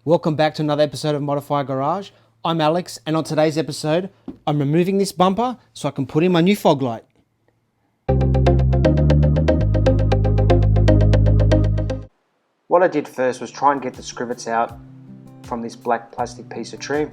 Welcome back to another episode of Modaufy Garage. I'm Alex, and on today's episode, I'm removing this bumper so I can put in my new fog light. What I did first was try and get the scrivets out from this black plastic piece of trim.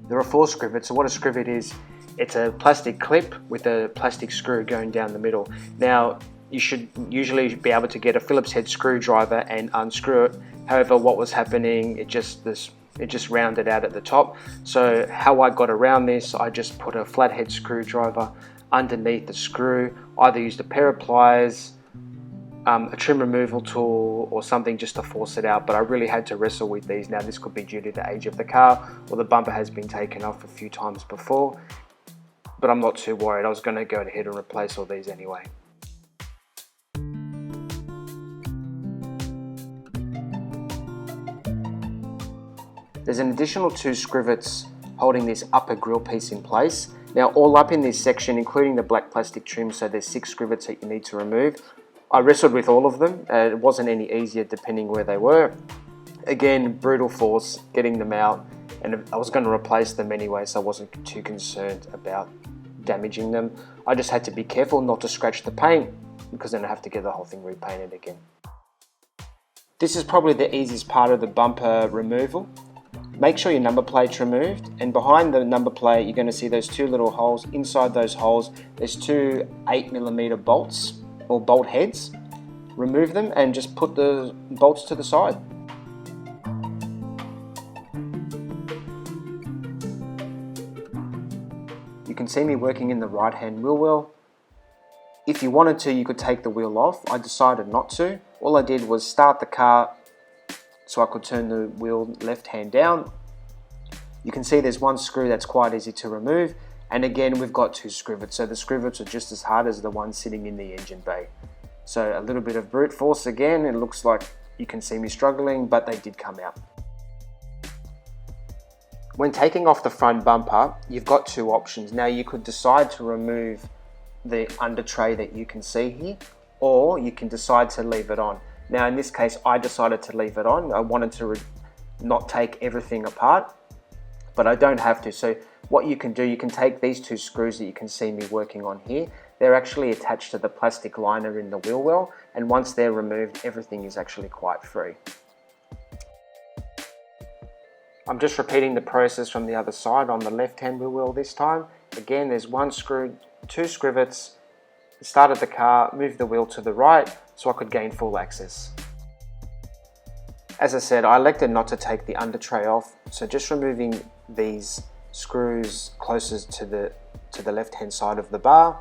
There are 4 scrivets, so what a scrivet is, it's a plastic clip with a plastic screw going down the middle. Now, you should usually be able to get a Phillips head screwdriver and unscrew it. However, what was happening, it just rounded out at the top. So how I got around this, I just put a flathead screwdriver underneath the screw, either used a pair of pliers, a trim removal tool or something just to force it out, but I really had to wrestle with these. Now this could be due to the age of the car, or the bumper has been taken off a few times before, but I'm not too worried. I was going to go ahead and replace all these anyway. There's an additional 2 scrivets holding this upper grille piece in place. Now all up in this section, including the black plastic trim, so there's 6 scrivets that you need to remove. I wrestled with all of them. It wasn't any easier depending where they were. Again, brutal force getting them out, and I was going to replace them anyway, so I wasn't too concerned about damaging them. I just had to be careful not to scratch the paint, because then I have to get the whole thing repainted again. This is probably the easiest part of the bumper removal. Make sure your number plate's removed, and behind the number plate you're going to see those 2 little holes. Inside those holes there's 2 8mm bolts or bolt heads. Remove them and just put the bolts to the side. You can see me working in the right hand wheel well. If you wanted to, you could take the wheel off. I decided not to. All I did was start the car so I could turn the wheel left hand down. You can see there's 1 screw that's quite easy to remove, and again we've got 2 scrivets, so the scrivets are just as hard as the one sitting in the engine bay. So a little bit of brute force again. It looks like you can see me struggling, but they did come out. When taking off the front bumper, you've got 2 options. Now you could decide to remove the under tray that you can see here, or you can decide to leave it on. Now in this case I decided to leave it on. I wanted to not take everything apart, but I don't have to. So what you can do, you can take these 2 screws that you can see me working on here. They're actually attached to the plastic liner in the wheel well, and once they're removed, everything is actually quite free. I'm just repeating the process from the other side on the left hand wheel well this time. Again, there's 1 screw, 2 scrivets, started the car, moved the wheel to the right so I could gain full access. As I said, I elected not to take the under tray off, so just removing these screws closest to the left hand side of the bar,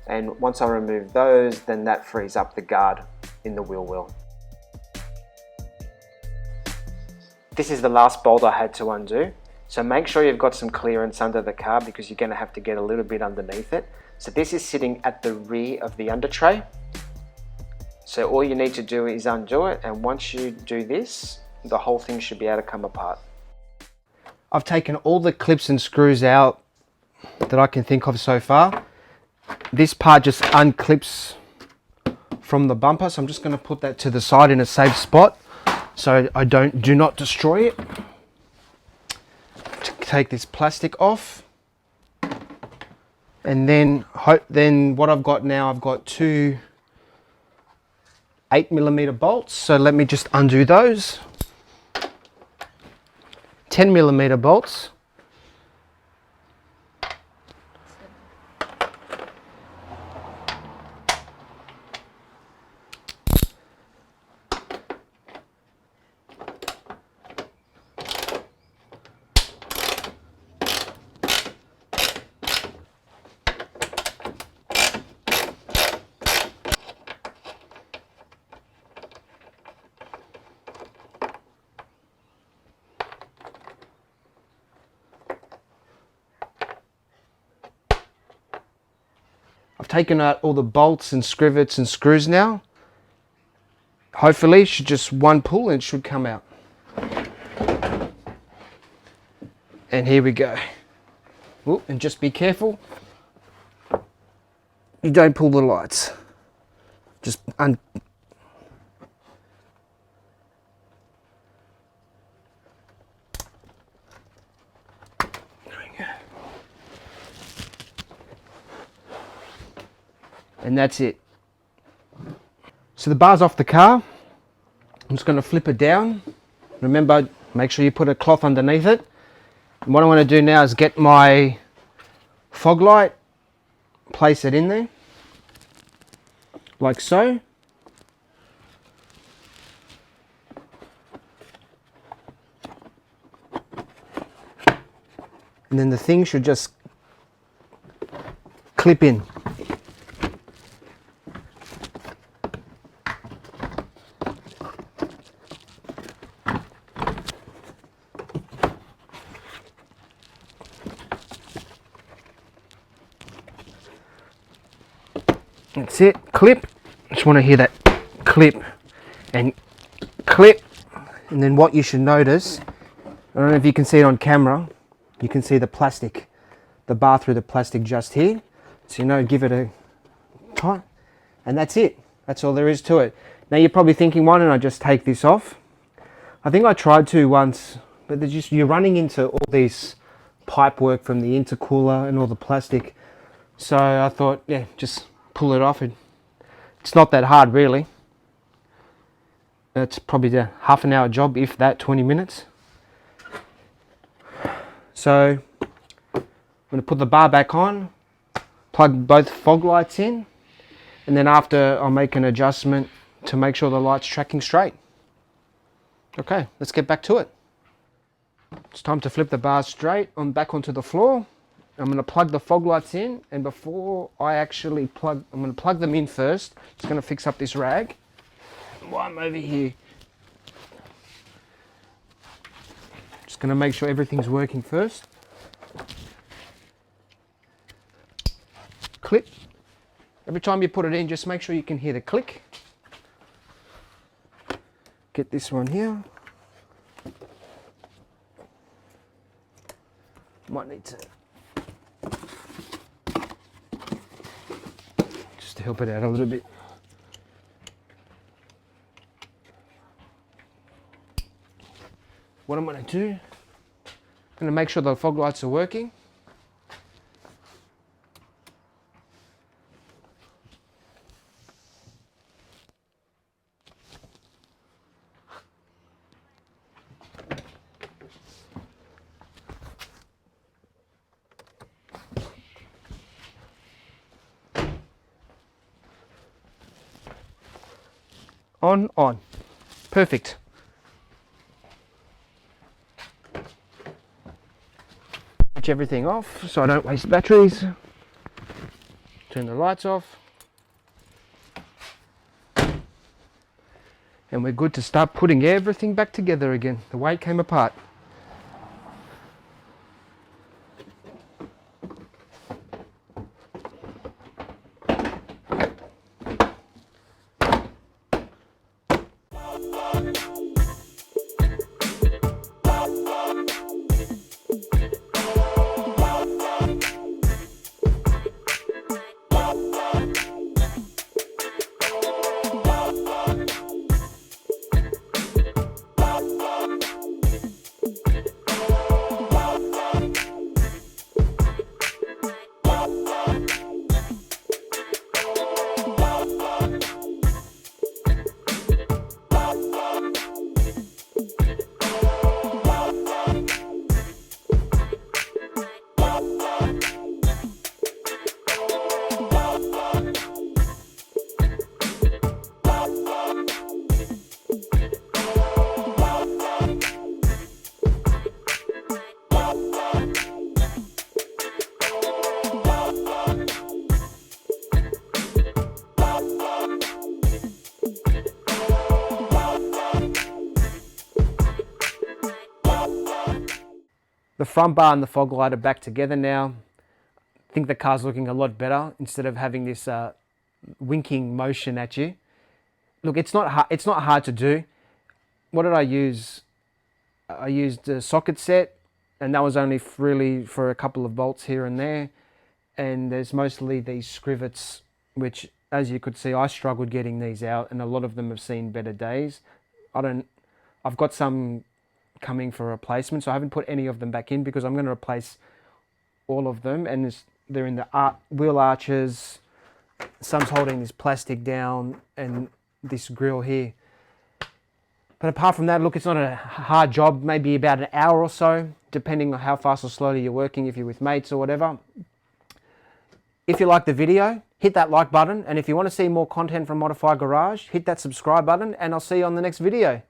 and once I remove those, then that frees up the guard in the wheel well. This is the last bolt I had to undo, so make sure you've got some clearance under the car because you're going to have to get a little bit underneath it. So this is sitting at the rear of the under tray. So all you need to do is undo it, and once you do this, the whole thing should be able to come apart. I've taken all the clips and screws out that I can think of so far. This part just unclips from the bumper, so I'm just going to put that to the side in a safe spot so I do not destroy it. Take this plastic off. And then what I've got now, I've got 2 8mm bolts. So let me just undo those. 10mm bolts. I've taken out all the bolts and scrivets and screws now. Hopefully it should just 1 pull and it should come out. And here we go. Ooh, and just be careful. You don't pull the lights. Just And that's it. So the bar's off the car. I'm just going to flip it down. Remember, make sure you put a cloth underneath it. And what I want to do now is get my fog light, place it in there, like so. And then the thing should just clip in. That's it, clip. Just want to hear that clip and clip. And then what you should notice, I don't know if you can see it on camera, you can see the plastic, the bar through the plastic just here. So you know, give it a tight, and that's it. That's all there is to it. Now you're probably thinking, why don't I just take this off? I think I tried to once, but you're running into all these pipe work from the intercooler and all the plastic. So I thought, yeah, just pull it off. It's not that hard really. It's probably a half an hour job, if that, 20 minutes. So I'm going to put the bar back on, plug both fog lights in, and then after I'll make an adjustment to make sure the light's tracking straight. Okay, let's get back to it. It's time to flip the bar straight on back onto the floor. I'm going to plug the fog lights in, and before I actually I'm going to plug them in first. Just going to fix up this rag while I'm over here. Just going to make sure everything's working first. Clip. Every time you put it in, just make sure you can hear the click. Get this one here. Might need to just to help it out a little bit. What I'm going to do, I'm going to make sure the fog lights are working. On. Perfect. Switch everything off so I don't waste batteries. Turn the lights off. And we're good to start putting everything back together again, the way it came apart. The front bar and the fog light are back together now. I think the car's looking a lot better instead of having this winking motion at you. Look, it's not hard to do. What did I use? I used a socket set, and that was only really for a couple of bolts here and there. And there's mostly these scrivets, which, as you could see, I struggled getting these out, and a lot of them have seen better days. I've got some coming for replacement, so I haven't put any of them back in because I'm going to replace all of them, and they're in the wheel arches, some's holding this plastic down and this grill here. But apart from that, look, it's not a hard job, maybe about an hour or so, depending on how fast or slowly you're working, if you're with mates or whatever. If you like the video, hit that like button, and if you want to see more content from Modaufy Garage, hit that subscribe button, and I'll see you on the next video.